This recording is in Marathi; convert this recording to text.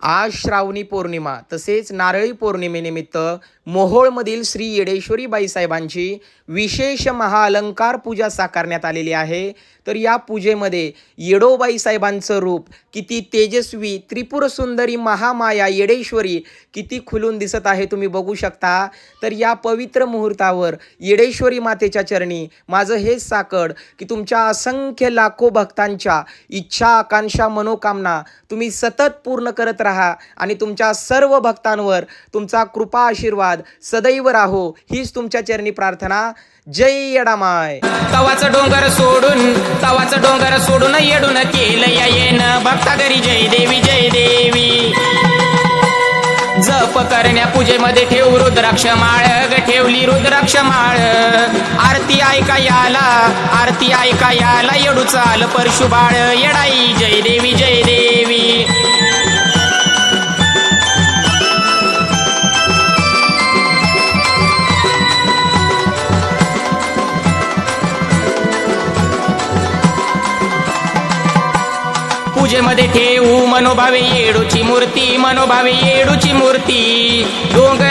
आज श्रावणी पौर्णिमा तसेच नारळी पौर्णिमेनिमित्त मोहोळमधील श्री येडेश्वरी बाईसाहेबांची विशेष महाअलंकार पूजा साकारण्यात आलेली आहे। तर या पूजेमध्ये येडोबाई साहेबांचं रूप किती तेजस्वी, त्रिपुर सुंदरी महामाया येडेश्वरी किती खुलून दिसत आहे तुम्ही बघू शकता। तर या पवित्र मुहूर्तावर येडेश्वरी मातेच्या चरणी माझं हेच साकड की तुमच्या असंख्य लाखो भक्तांच्या इच्छा, आकांक्षा, मनोकामना तुम्ही सतत पूर्ण करत राहा आणि तुमच्या सर्व भक्तांवर तुमचा कृपा आशीर्वाद सदैव राहो हीच तुमच्या चरणी प्रार्थना। जय येडामाय। तवाचं डोंगर सोडून येडून केलं या येन भक्ता घरी जय देवी जप करण्या पूजेमध्ये ठेव रुद्राक्ष माळ ठेवली रुद्राक्ष माळ आरती ऐका याला येडू चाल परशुबाळ येडाई जय देवी पूजेमध्ये ठेवू मनोभावे येडूची मूर्ती डोंगर